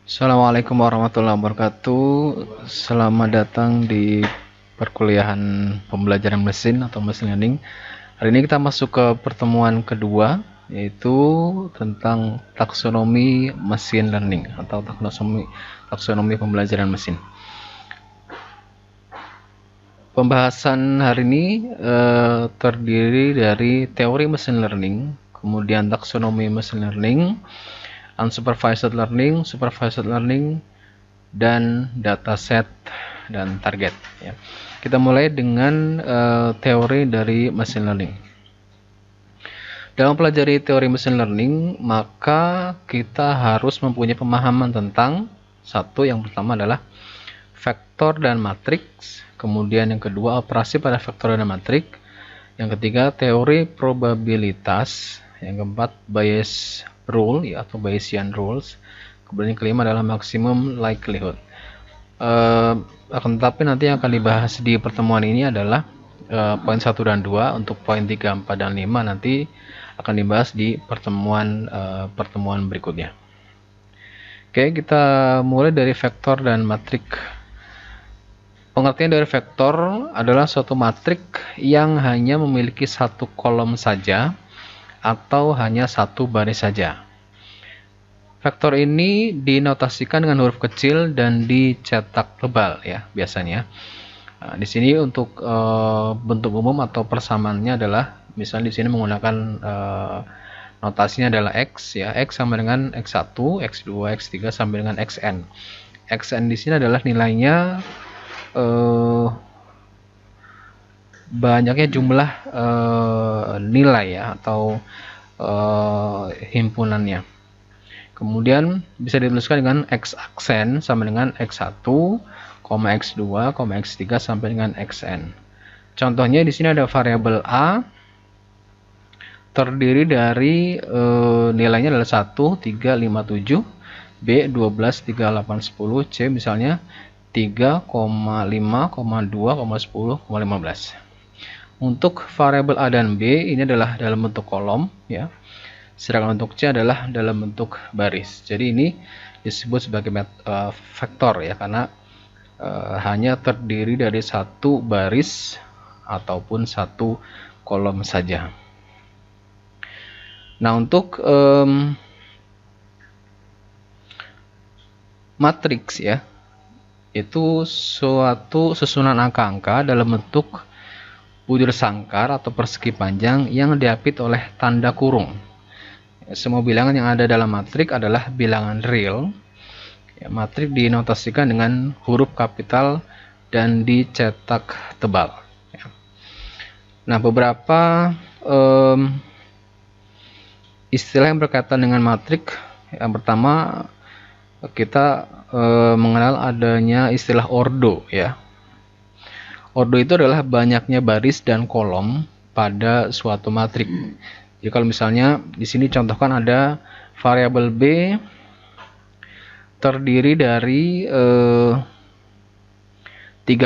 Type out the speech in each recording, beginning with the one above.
Assalamualaikum warahmatullahi wabarakatuh. Selamat datang di perkuliahan pembelajaran mesin atau machine learning. Hari ini kita masuk ke pertemuan kedua, yaitu tentang taksonomi machine learning atau taksonomi pembelajaran mesin. Pembahasan hari ini terdiri dari teori machine learning, kemudian taksonomi machine learning, unsupervised learning, supervised learning, dan dataset dan target. Ya. Kita mulai dengan teori dari machine learning. Dalam mempelajari teori machine learning, maka kita harus mempunyai pemahaman tentang yang pertama adalah vektor dan matriks, kemudian yang kedua operasi pada vektor dan matriks, yang ketiga teori probabilitas, yang keempat Bayes rule ya, atau Bayesian rules, kemudian yang kelima adalah maximum likelihood. Akan tetapi nanti yang akan dibahas di pertemuan ini adalah poin 1 dan 2. Untuk poin 3, 4, dan 5 nanti akan dibahas di pertemuan berikutnya. Oke, kita mulai dari vektor dan matrik. Pengertian dari vektor adalah suatu matrik yang hanya memiliki satu kolom saja atau hanya satu baris saja. Vektor ini dinotasikan dengan huruf kecil dan dicetak tebal ya biasanya. Nah, di sini untuk bentuk umum atau persamaannya adalah misalnya di sini menggunakan notasinya adalah x ya, x sama dengan x1, x2, x3 sampai dengan xn. Xn di sini adalah nilainya banyaknya jumlah nilai ya, atau himpunannya. Kemudian bisa dituliskan dengan x aksen sama dengan x1, x2, x3 sampai dengan xn. Contohnya di sini ada variabel a terdiri dari nilainya adalah 1, 3, 5, 7, b 12, 3, 8, 10, c misalnya 3,5, 2,10, 15. Untuk variabel a dan b ini adalah dalam bentuk kolom ya. Sedangkan untuk c adalah dalam bentuk baris. Jadi ini disebut sebagai vektor ya, karena hanya terdiri dari satu baris ataupun satu kolom saja. Nah, untuk matriks ya, itu suatu susunan angka-angka dalam bentuk butir sangkar atau persegi panjang yang diapit oleh tanda kurung. Semua bilangan yang ada dalam matrik adalah bilangan real. Ya, matrik dinotasikan dengan huruf kapital dan dicetak tebal. Ya. Nah, beberapa istilah yang berkaitan dengan matrik. Yang pertama kita mengenal adanya istilah ordo ya. Ordo itu adalah banyaknya baris dan kolom pada suatu matrik. Jadi kalau misalnya di sini contohkan ada variabel b terdiri dari 3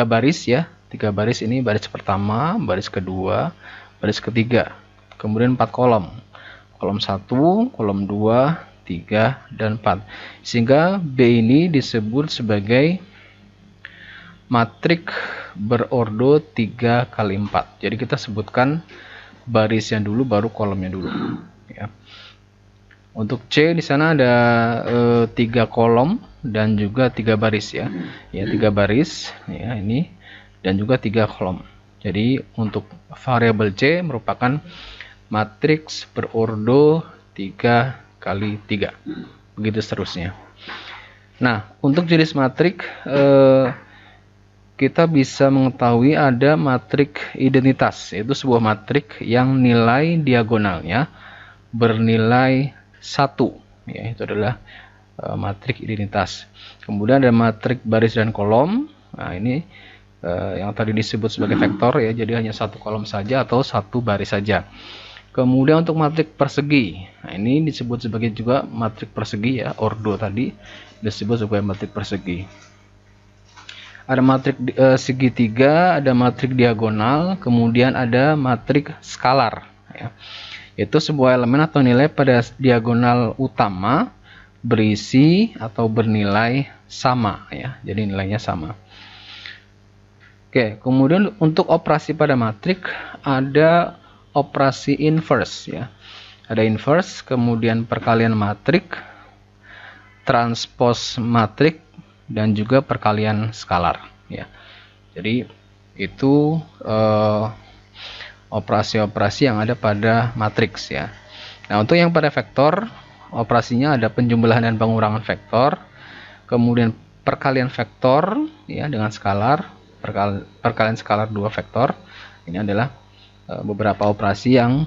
baris ya. 3 baris ini baris pertama, baris kedua, baris ketiga. Kemudian 4 kolom. Kolom 1, kolom 2, 3, dan 4. Sehingga B ini disebut sebagai matrik berordo 3 kali 4. Jadi kita sebutkan barisnya dulu baru kolomnya dulu ya. Untuk C di sana ada 3 kolom dan juga 3 baris ya. Ya, 3 baris ya ini dan juga 3 kolom. Jadi untuk variabel C merupakan matriks berordo 3 kali 3. Begitu seterusnya. Nah, untuk jenis matrik kita bisa mengetahui ada matrik identitas, yaitu sebuah matrik yang nilai diagonalnya bernilai 1 ya, itu adalah matrik identitas. Kemudian ada matrik baris dan kolom. Nah, ini yang tadi disebut sebagai vektor ya, jadi hanya satu kolom saja atau satu baris saja. Kemudian untuk matrik persegi, nah ini disebut sebagai juga matrik persegi ya, ordo tadi disebut sebagai matrik persegi. Ada matrik segitiga, ada matrik diagonal, kemudian ada matrik skalar ya. Itu sebuah elemen atau nilai pada diagonal utama berisi atau bernilai sama ya. Jadi nilainya sama. Oke, kemudian untuk operasi pada matrik ada operasi inverse ya. Ada inverse, kemudian perkalian matrik, transpose matrik, dan juga perkalian skalar ya. Jadi itu operasi-operasi yang ada pada matriks ya. Nah, untuk yang pada vektor, operasinya ada penjumlahan dan pengurangan vektor, kemudian perkalian vektor ya dengan skalar, perkalian skalar 2 vektor. Ini adalah beberapa operasi yang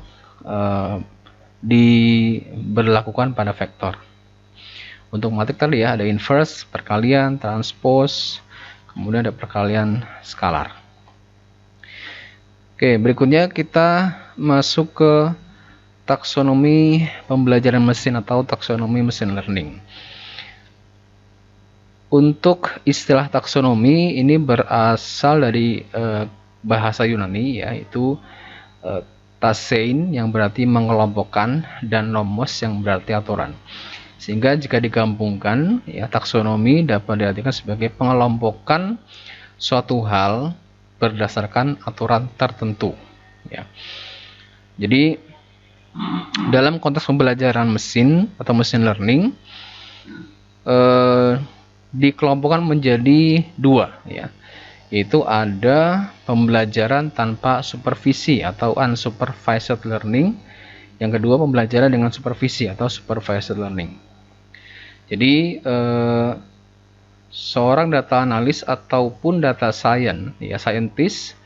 diberlakukan pada vektor. Untuk matrik tadi ya, ada inverse, perkalian, transpose, kemudian ada perkalian skalar. Oke, berikutnya kita masuk ke taksonomi pembelajaran mesin atau taksonomi mesin learning. Untuk istilah taksonomi ini berasal dari bahasa Yunani, yaitu tasein yang berarti mengelompokkan dan nomos yang berarti aturan. Sehingga jika digabungkan, ya, taksonomi dapat diartikan sebagai pengelompokan suatu hal berdasarkan aturan tertentu. Ya. Jadi dalam konteks pembelajaran mesin atau mesin learning dikelompokkan menjadi dua, ya, yaitu ada pembelajaran tanpa supervisi atau unsupervised learning. Yang kedua, pembelajaran dengan supervisi atau supervised learning. Jadi seorang data analis ataupun data science, ya, scientist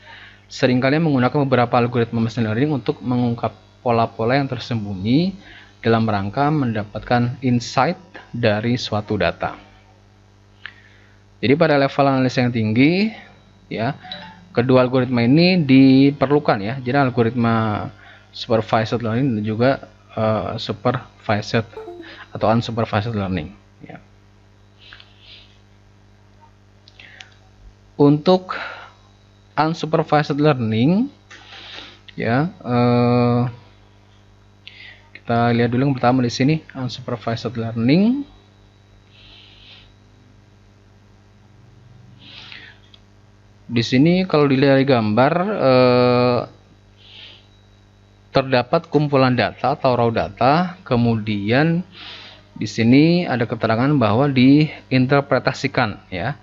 seringkali menggunakan beberapa algoritma machine learning untuk mengungkap pola-pola yang tersembunyi dalam rangka mendapatkan insight dari suatu data. Jadi pada level analis yang tinggi, ya, kedua algoritma ini diperlukan ya. Jadi algoritma supervised learning dan juga supervised atau unsupervised learning. Ya. Untuk unsupervised learning, ya, kita lihat dulu yang pertama di sini unsupervised learning. Di sini kalau dilihat dari gambar terdapat kumpulan data atau raw data, kemudian di sini ada keterangan bahwa diinterpretasikan, ya,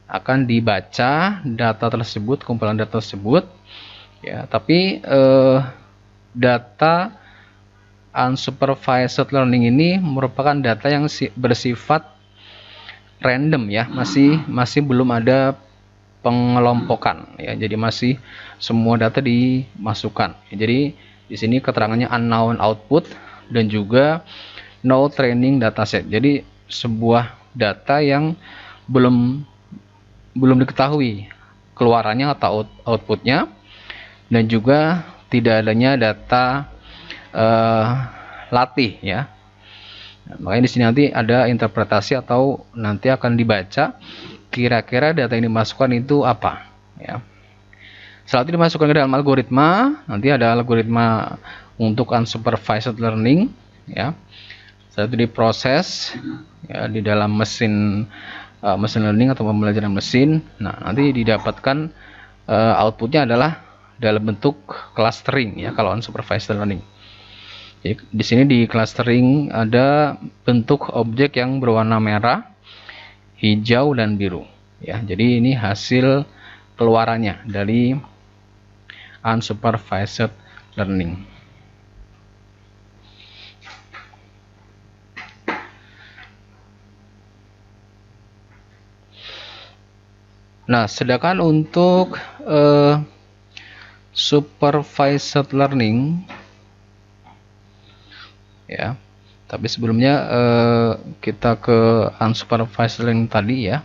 akan dibaca data tersebut, kumpulan data tersebut, ya, tapi data unsupervised learning ini merupakan data yang bersifat random, ya, masih belum ada pengelompokan, ya, jadi masih semua data dimasukkan. Jadi di sini keterangannya unknown output dan juga no training dataset. Jadi sebuah data yang belum diketahui keluarannya atau outputnya, dan juga tidak adanya data latih, ya. Nah, makanya di sini nanti ada interpretasi atau nanti akan dibaca kira-kira data yang dimasukkan itu apa, ya. Setelah itu dimasukkan ke dalam algoritma, nanti ada algoritma untuk unsupervised learning, ya. Setelah itu diproses, ya, di dalam mesin learning atau pembelajaran mesin. Nah, nanti didapatkan outputnya adalah dalam bentuk clustering, ya, kalau unsupervised learning. Jadi, di sini di clustering ada bentuk objek yang berwarna merah, hijau, dan biru, ya. Jadi ini hasil keluarannya dari unsupervised learning. Nah, sedangkan untuk supervised learning, ya, tapi sebelumnya kita ke unsupervised learning tadi, ya.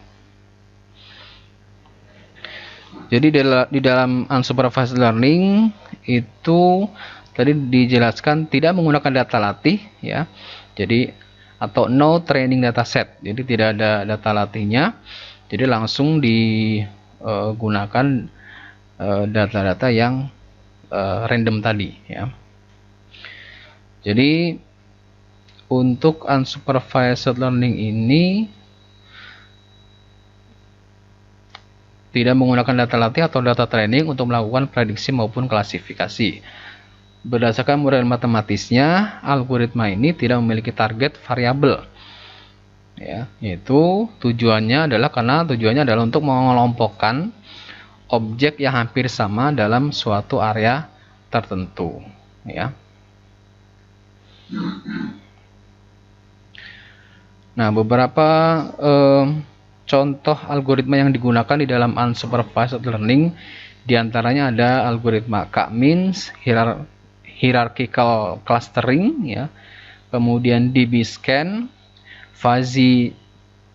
Jadi di dalam unsupervised learning itu tadi dijelaskan tidak menggunakan data latih, ya. Jadi atau no training dataset. Jadi tidak ada data latihnya. Jadi langsung digunakan data-data yang random tadi, ya. Jadi untuk unsupervised learning ini tidak menggunakan data latih atau data training untuk melakukan prediksi maupun klasifikasi. Berdasarkan model matematisnya, algoritma ini tidak memiliki target variabel. Ya, yaitu tujuannya adalah untuk mengelompokkan objek yang hampir sama dalam suatu area tertentu, ya. Nah, beberapa contoh algoritma yang digunakan di dalam unsupervised learning diantaranya ada algoritma K-means, hierarchical clustering, ya, kemudian DB-scan, fuzzy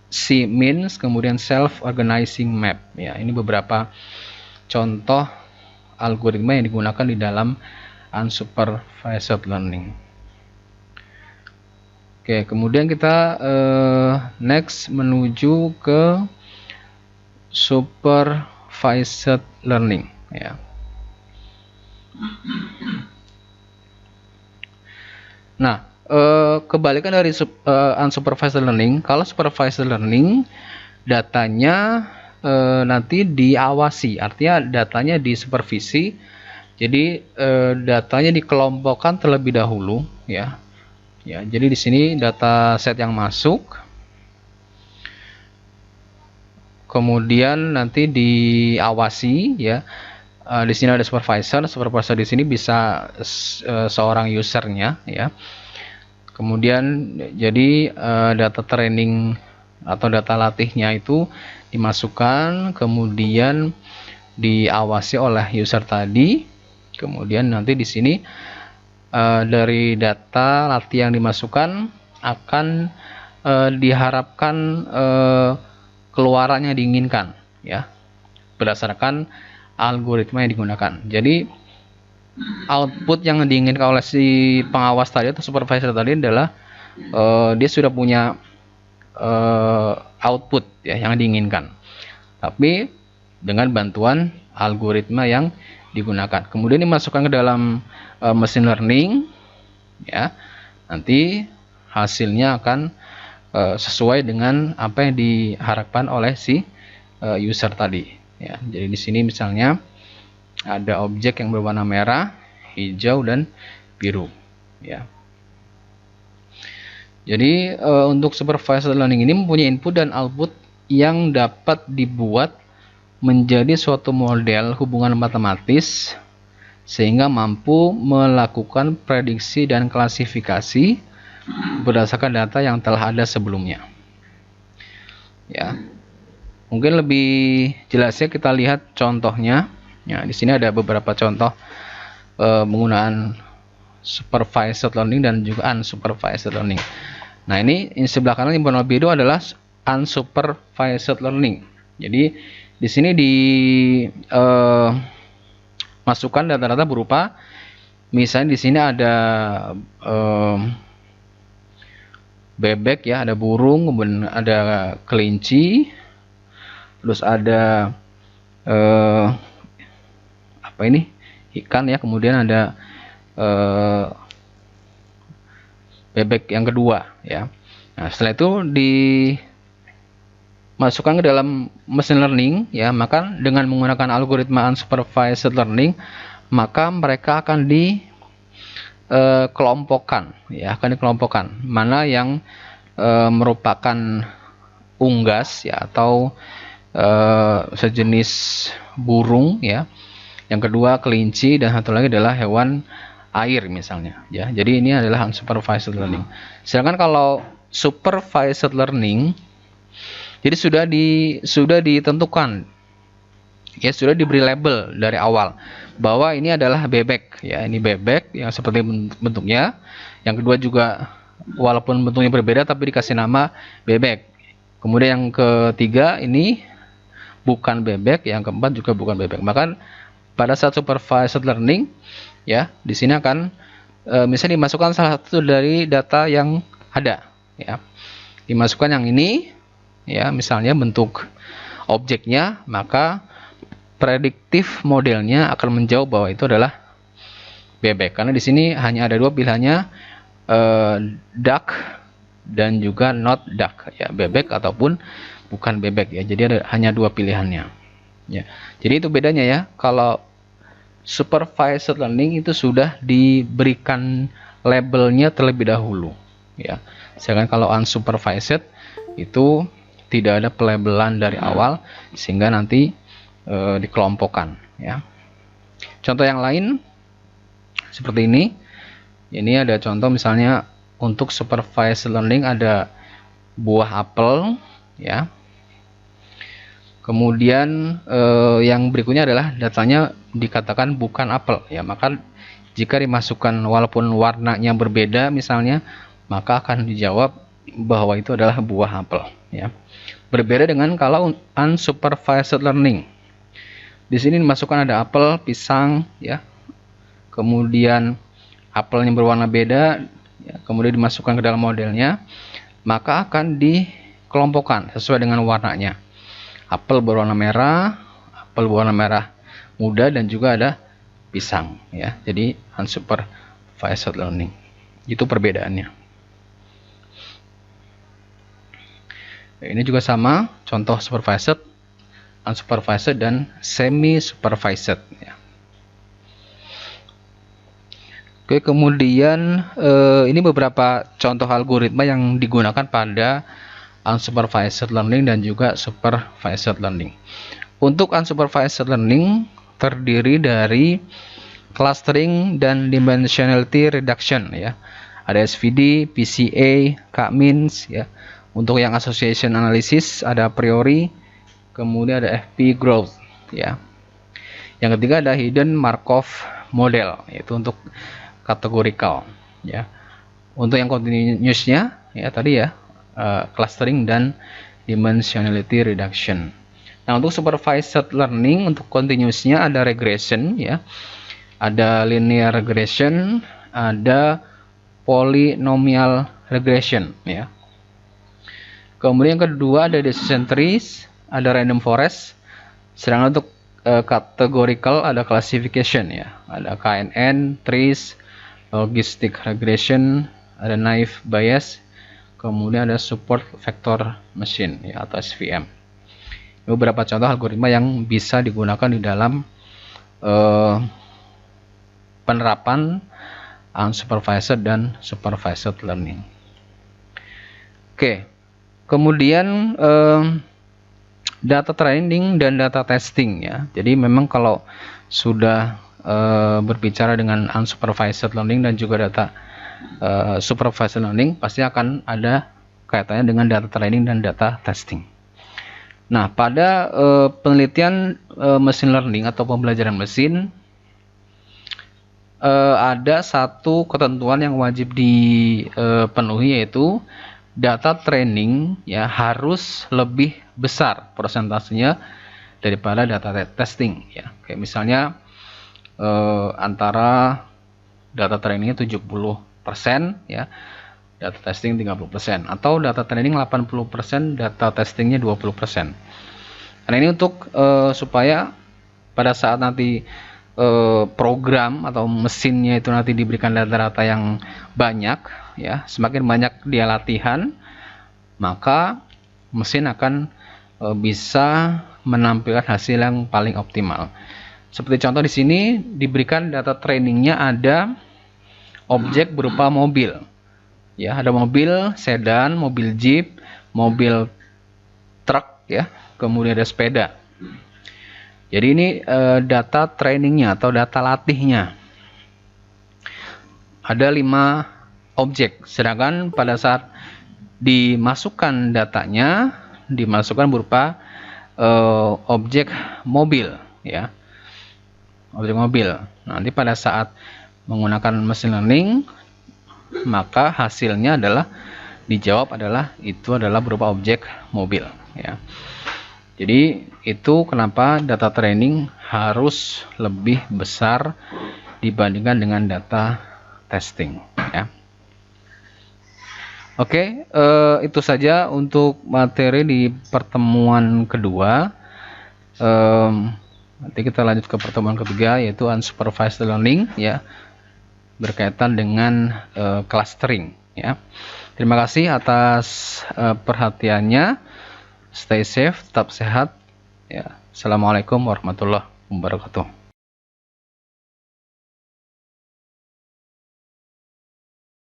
C-means, kemudian self-organizing map. Ya, ini beberapa contoh algoritma yang digunakan di dalam unsupervised learning. Oke, kemudian kita next menuju ke supervised learning, ya. Nah, kebalikan dari unsupervised learning, kalau supervised learning datanya nanti diawasi, artinya datanya disupervisi. Jadi datanya dikelompokkan terlebih dahulu, ya. Ya, jadi di sini data set yang masuk, kemudian nanti diawasi, ya. Di sini ada supervisor di sini bisa seorang usernya, ya. Kemudian jadi data training atau data latihnya itu dimasukkan, kemudian diawasi oleh user tadi. Kemudian nanti di sini dari data latih yang dimasukkan akan diharapkan keluarannya diinginkan, ya, berdasarkan algoritma yang digunakan. Jadi output yang diinginkan oleh si pengawas tadi atau supervisor tadi adalah dia sudah punya output, ya, yang diinginkan, tapi dengan bantuan algoritma yang digunakan. Kemudian dimasukkan ke dalam machine learning, ya. Nanti hasilnya akan sesuai dengan apa yang diharapkan oleh si user tadi, ya. Jadi di sini misalnya ada objek yang berwarna merah, hijau, dan biru, ya. Jadi untuk supervised learning ini mempunyai input dan output yang dapat dibuat menjadi suatu model hubungan matematis sehingga mampu melakukan prediksi dan klasifikasi berdasarkan data yang telah ada sebelumnya. Ya, mungkin lebih jelasnya kita lihat contohnya. Ya, di sini ada beberapa contoh penggunaan supervised learning dan juga unsupervised learning. Nah, ini sebelah kanan yang berwarna biru adalah unsupervised learning. Jadi di sini masukkan data-data berupa, misalnya di sini ada bebek, ya, ada burung, kemudian ada kelinci, terus ada apa ini, ikan, ya, kemudian ada bebek yang kedua, ya. Nah, setelah itu dimasukkan ke dalam machine learning, ya, maka dengan menggunakan algoritma unsupervised learning, maka mereka akan dikelompokkan, ya, mana yang merupakan unggas, ya, atau sejenis burung, ya. Yang kedua kelinci, dan satu lagi adalah hewan air misalnya, ya. Jadi ini adalah unsupervised learning. Sedangkan kalau supervised learning, jadi sudah ditentukan, ya, sudah diberi label dari awal bahwa ini adalah bebek, ya, ini bebek yang seperti bentuknya. Yang kedua juga walaupun bentuknya berbeda tapi dikasih nama bebek. Kemudian yang ketiga ini bukan bebek, yang keempat juga bukan bebek. Maka pada saat supervised learning, ya, di sini akan misalnya dimasukkan salah satu dari data yang ada, ya, dimasukkan yang ini, ya, misalnya bentuk objeknya, maka prediktif modelnya akan menjawab bahwa itu adalah bebek, karena di sini hanya ada dua pilihannya, duck dan juga not duck ya, bebek ataupun bukan bebek ya. Jadi ada hanya dua pilihannya ya. Jadi itu bedanya ya. Kalau supervised learning itu sudah diberikan labelnya terlebih dahulu ya. Sedangkan kalau unsupervised itu tidak ada pelabelan dari awal sehingga nanti dikelompokkan ya. Contoh yang lain seperti ini. Ini ada contoh misalnya untuk supervised learning ada buah apel ya. Kemudian yang berikutnya adalah datanya dikatakan bukan apel ya, maka jika dimasukkan walaupun warnanya berbeda misalnya, maka akan dijawab bahwa itu adalah buah apel ya. Berbeda dengan kalau unsupervised learning. Di sini dimasukkan ada apel, pisang ya. Kemudian apelnya berwarna beda ya, kemudian dimasukkan ke dalam modelnya, maka akan dikelompokkan sesuai dengan warnanya. Apel berwarna merah, apel berwarna merah muda, dan juga ada pisang ya. Jadi unsupervised learning itu perbedaannya. Ini juga sama, contoh supervised, unsupervised, dan semi supervised ya. Oke, kemudian ini beberapa contoh algoritma yang digunakan pada unsupervised learning dan juga supervised learning. Untuk unsupervised learning terdiri dari clustering dan dimensionality reduction ya. Ada SVD, PCA, K-means ya. Untuk yang association analysis ada a priori, kemudian ada FP growth ya. Yang ketiga ada hidden Markov model, yaitu untuk kategorikal ya. Untuk yang continuousnya ya tadi ya, clustering dan dimensionality reduction. Nah, untuk supervised learning untuk continuousnya ada regression ya, ada linear regression, ada polynomial regression ya. Kemudian yang kedua ada decision trees, ada random forest. Sedangkan untuk categorical ada classification ya, ada KNN, trees, logistic regression, ada naive bias, kemudian ada support vector machine ya, atau SVM. Ini beberapa contoh algoritma yang bisa digunakan di dalam penerapan unsupervised dan supervised learning. Oke, kemudian data training dan data testing ya. Jadi memang kalau sudah berbicara dengan unsupervised learning dan juga data supervised learning, pasti akan ada kaitannya dengan data training dan data testing. Nah, pada penelitian machine learning atau pembelajaran mesin, ada satu ketentuan yang wajib dipenuhi, yaitu data training ya harus lebih besar persentasenya daripada data testing ya. Kayak misalnya antara data trainingnya 70% ya, data testing 30%, atau data training 80%, data testingnya 20%. Karena ini untuk supaya pada saat nanti program atau mesinnya itu nanti diberikan data-data yang banyak ya, semakin banyak dia latihan, maka mesin akan bisa menampilkan hasil yang paling optimal. Seperti contoh di sini diberikan data trainingnya ada objek berupa mobil ya, ada mobil sedan, mobil jeep, mobil truk ya, kemudian ada sepeda. Jadi ini data trainingnya atau data latihnya ada 5 objek, sedangkan pada saat dimasukkan datanya dimasukkan berupa objek mobil ya, objek mobil. Nanti pada saat menggunakan machine learning, maka hasilnya adalah dijawab adalah itu adalah berupa objek mobil ya. Jadi itu kenapa data training harus lebih besar dibandingkan dengan data testing ya. Oke, itu saja untuk materi di pertemuan kedua. Nanti kita lanjut ke pertemuan ketiga, yaitu unsupervised learning ya. berkaitan dengan clustering ya. Terima kasih atas perhatiannya. Stay safe, tetap sehat ya. Assalamualaikum warahmatullahi wabarakatuh.